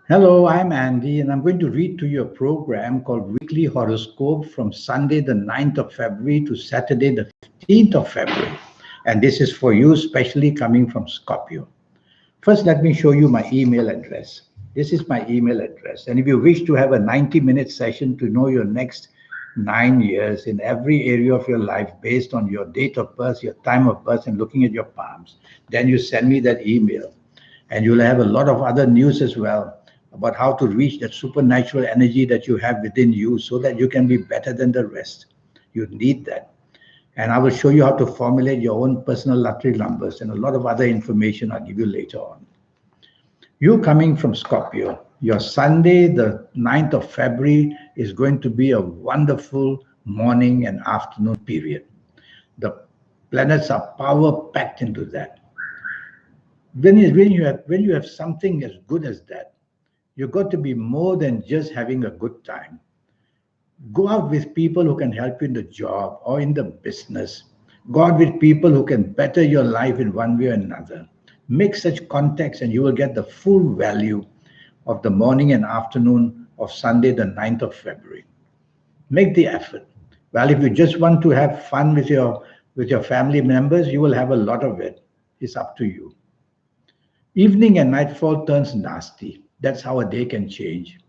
Hello, I'm Andy, and I'm going to read to you a program called Weekly Horoscope from Sunday, the 9th of February to Saturday, the 15th of February. And this is for you, especially coming from Scorpio. First, let me show you my email address. This is my email address. And if you wish to have a 90-minute session to know your next 9 years in every area of your life based on your date of birth, your time of birth, and looking at your palms, then you send me that email. And you'll have a lot of other news as well about how to reach that supernatural energy that you have within you so that you can be better than the rest. You need that. And I will show you how to formulate your own personal lottery numbers and a lot of other information I'll give you later on. You coming from Scorpio, your Sunday, the 9th of February, is going to be a wonderful morning and afternoon period. The planets are power packed into that. When you have something as good as that, you've got to be more than just having a good time. Go out with people who can help you in the job or in the business. Go out with people who can better your life in one way or another. Make such contacts and you will get the full value of the morning and afternoon of Sunday, the 9th of February. Make the effort. Well, if you just want to have fun with your family members, you will have a lot of it. It's up to you. Evening and nightfall turns nasty. That's how a day can change.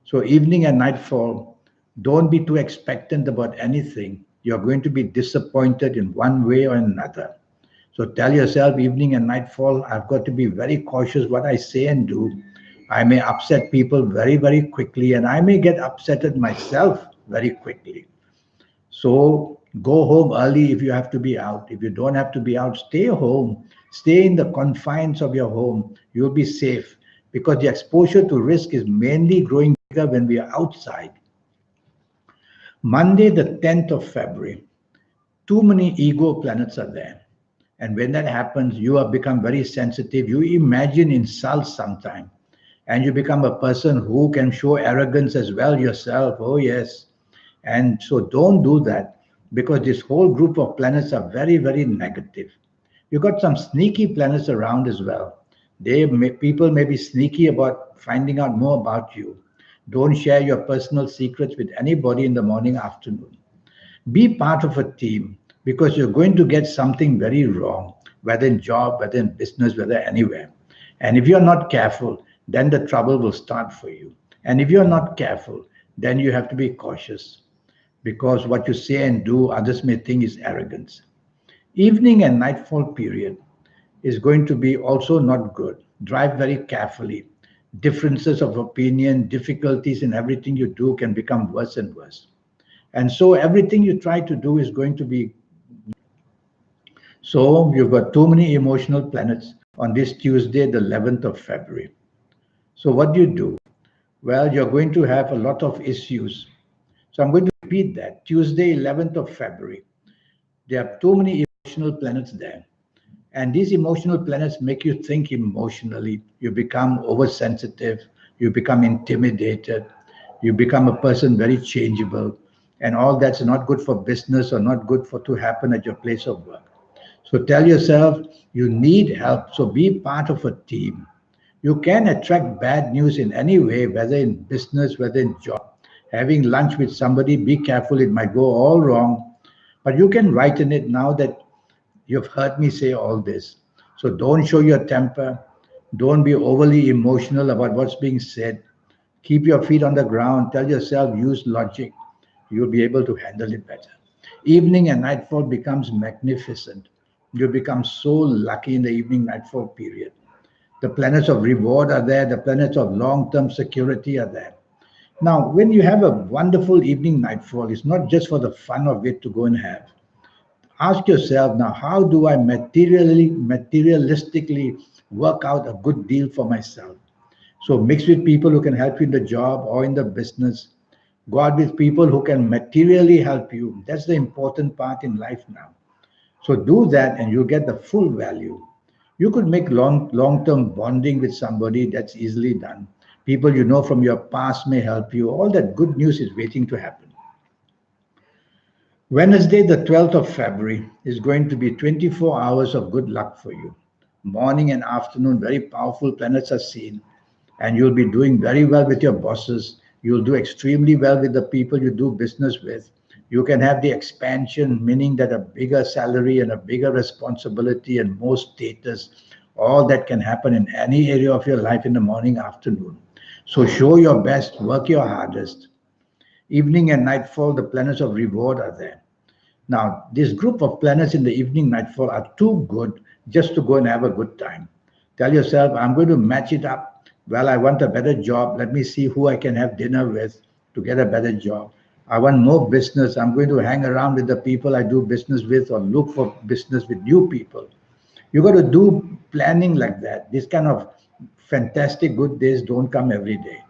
So, evening and nightfall, don't be too expectant about anything. You're going to be disappointed in one way or another. So, tell yourself, evening and nightfall, I've got to be very cautious what I say and do. I may upset people very, very quickly, and I may get upset at myself very quickly. So go home early if you have to be out. If you don't have to be out, stay home. Stay in the confines of your home. You'll be safe because the exposure to risk is mainly growing bigger when we are outside. Monday, the 10th of February, too many ego planets are there. And when that happens, you have become very sensitive. You imagine insults sometimes. And you become a person who can show arrogance as well yourself. Oh, yes. And so don't do that because this whole group of planets are very, very negative. You got some sneaky planets around as well. People may be sneaky about finding out more about you. Don't share your personal secrets with anybody in the morning, afternoon. Be part of a team because you're going to get something very wrong, whether in job, whether in business, whether anywhere. And if you're not careful, then the trouble will start for you. And if you're not careful, then you have to be cautious because what you say and do, others may think is arrogance. Evening and nightfall period is going to be also not good. Drive very carefully. Differences of opinion, difficulties in everything you do can become worse and worse. And so everything you try to do is going to be. So you've got too many emotional planets on this Tuesday, the 11th of February. So what do you do? Well, you're going to have a lot of issues. So I'm going to repeat that. Tuesday, 11th of February. There are too many emotional planets there. And these emotional planets make you think emotionally. You become oversensitive. You become intimidated. You become a person very changeable. And all that's not good for business or not good for to happen at your place of work. So tell yourself you need help. So be part of a team. You can attract bad news in any way, whether in business, whether in job. Having lunch with somebody, be careful, it might go all wrong. But you can write in it now that you've heard me say all this. So don't show your temper. Don't be overly emotional about what's being said. Keep your feet on the ground. Tell yourself, use logic. You'll be able to handle it better. Evening and nightfall becomes magnificent. You become so lucky in the evening nightfall period. The planets of reward are there. The planets of long-term security are there. Now, when you have a wonderful evening nightfall, it's not just for the fun of it to go and have. Ask yourself now, how do I materialistically work out a good deal for myself? So mix with people who can help you in the job or in the business. Go out with people who can materially help you. That's the important part in life now. So do that and you'll get the full value. You could make long-term bonding with somebody. That's easily done. People you know from your past may help you. All that good news is waiting to happen. Wednesday, the 12th of February, is going to be 24 hours of good luck for you. Morning and afternoon, very powerful planets are seen. and you'll be doing very well with your bosses. You'll do extremely well with the people you do business with. You can have the expansion, meaning that a bigger salary and a bigger responsibility and more status, all that can happen in any area of your life in the morning, afternoon. So show your best, work your hardest. Evening and nightfall, the planets of reward are there. Now, this group of planets in the evening nightfall are too good just to go and have a good time. Tell yourself, I'm going to match it up. Well, I want a better job. Let me see who I can have dinner with to get a better job. I want more business. I'm going to hang around with the people I do business with or look for business with new people. You got to do planning like that. This kind of fantastic good days don't come every day.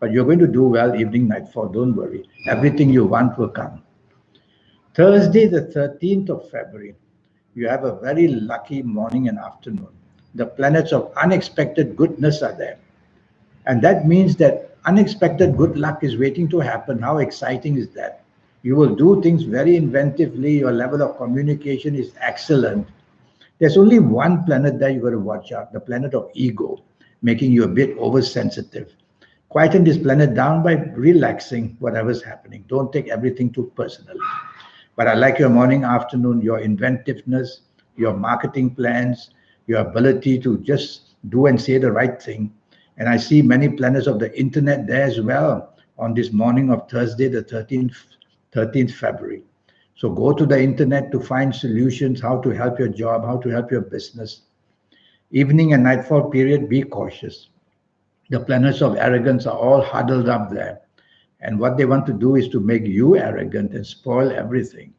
But you're going to do well evening, nightfall. Don't worry. Everything you want will come. Thursday, the 13th of February, you have a very lucky morning and afternoon. The planets of unexpected goodness are there. And that means that unexpected good luck is waiting to happen. How exciting is that? You will do things very inventively. Your level of communication is excellent. There's only one planet that you got to watch out, the planet of ego, making you a bit oversensitive. Quieten this planet down by relaxing whatever's happening. Don't take everything too personally. But I like your morning, afternoon, your inventiveness, your marketing plans, your ability to just do and say the right thing. And I see many planets of the internet there as well on this morning of Thursday, the 13th February. So go to the internet to find solutions, how to help your job, how to help your business. Evening and nightfall period, be cautious. The planets of arrogance are all huddled up there. And what they want to do is to make you arrogant and spoil everything.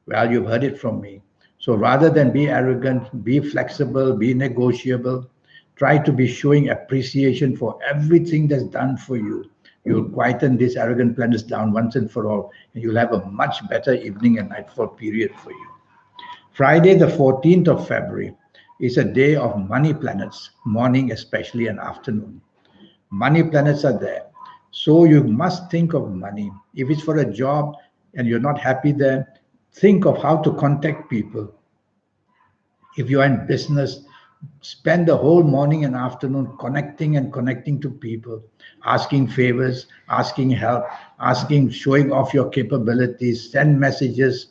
Well, you've heard it from me. So rather than be arrogant, be flexible, be negotiable. Try to be showing appreciation for everything that's done for you. You'll quieten these arrogant planets down once and for all, and you'll have a much better evening and nightfall period for you. Friday, the 14th of February, is a day of money planets, morning especially and afternoon. Money planets are there. So you must think of money. If it's for a job and you're not happy there, think of how to contact people. If you are in business, spend the whole morning and afternoon connecting and connecting to people, asking favors, asking help, asking, showing off your capabilities, send messages,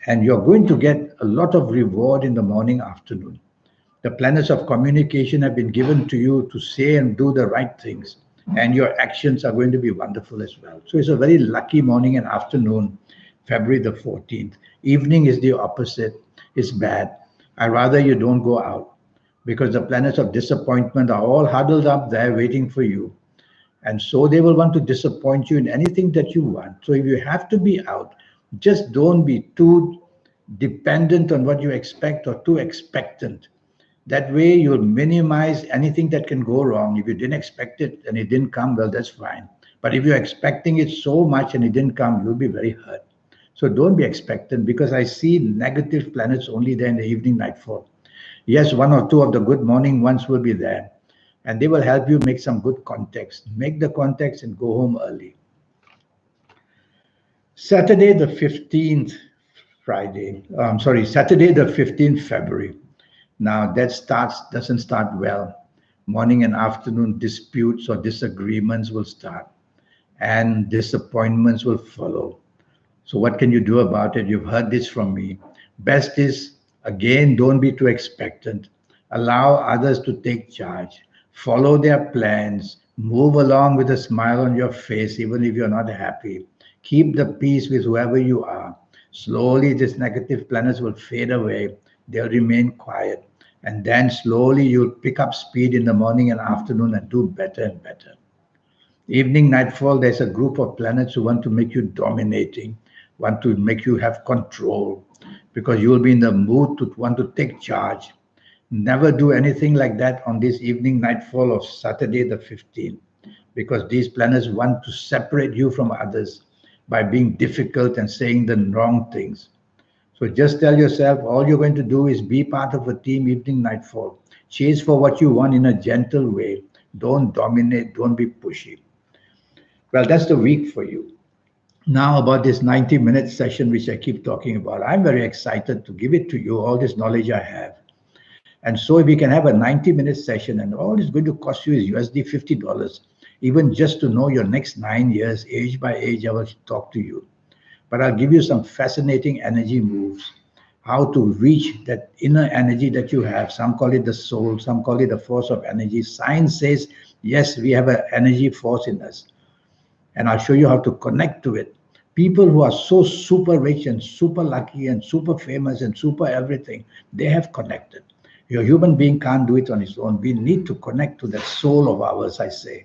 and you're going to get a lot of reward in the morning, afternoon. The planets of communication have been given to you to say and do the right things, and your actions are going to be wonderful as well. So it's a very lucky morning and afternoon, February the 14th. Evening is the opposite, it's bad. I rather you don't go out because the planets of disappointment are all huddled up there waiting for you. And so they will want to disappoint you in anything that you want. So if you have to be out, just don't be too dependent on what you expect or too expectant. That way, you'll minimize anything that can go wrong. If you didn't expect it and it didn't come, well, that's fine. But if you're expecting it so much and it didn't come, you'll be very hurt. So don't be expectant because I see negative planets only there in the evening nightfall. Yes, one or two of the good morning ones will be there, and they will help you make some good contacts. Make the contacts and go home early. Saturday, the 15th, Saturday, the 15th February. Now that doesn't start well. Morning and afternoon disputes or disagreements will start, and disappointments will follow. So what can you do about it? You've heard this from me. Best is, again, don't be too expectant. Allow others to take charge. Follow their plans. Move along with a smile on your face, even if you're not happy. Keep the peace with whoever you are. Slowly, these negative planets will fade away. They'll remain quiet. And then slowly you'll pick up speed in the morning and afternoon and do better and better. Evening, nightfall, there's a group of planets who want to make you dominating, want to make you have control, because you will be in the mood to want to take charge. Never do anything like that on this evening, nightfall of Saturday the 15th, because these planets want to separate you from others by being difficult and saying the wrong things. So just tell yourself all you're going to do is be part of a team evening, nightfall. Chase for what you want in a gentle way. Don't dominate, don't be pushy. Well, that's the week for you. Now, about this 90-minute session, which I keep talking about, I'm very excited to give it to you, all this knowledge I have. And so if we can have a 90-minute session, and all it's going to cost you is USD $50, even just to know your next 9 years, age by age, I will talk to you. But I'll give you some fascinating energy moves, how to reach that inner energy that you have. Some call it the soul, some call it the force of energy. Science says, yes, we have an energy force in us. And I'll show you how to connect to it. People who are so super rich and super lucky and super famous and super everything, they have connected. Your human being can't do it on his own. We need to connect to that soul of ours, I say.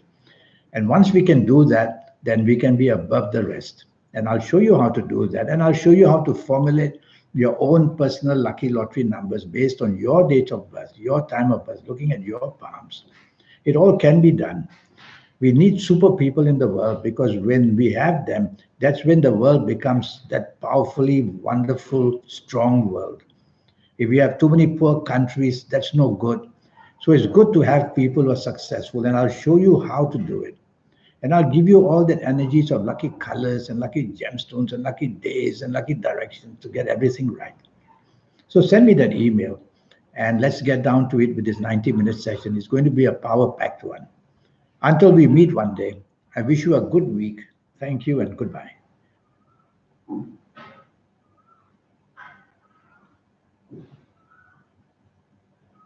And once we can do that, then we can be above the rest. And I'll show you how to do that. And I'll show you how to formulate your own personal lucky lottery numbers based on your date of birth, your time of birth, looking at your palms. It all can be done. We need super people in the world, because when we have them, that's when the world becomes that powerfully wonderful, strong world. If we have too many poor countries, that's no good. So it's good to have people who are successful, and I'll show you how to do it. And I'll give you all the energies of lucky colors and lucky gemstones and lucky days and lucky directions to get everything right. So send me that email, and let's get down to it with this 90-minute session. It's going to be a power packed one. Until we meet one day, I wish you a good week. Thank you and goodbye.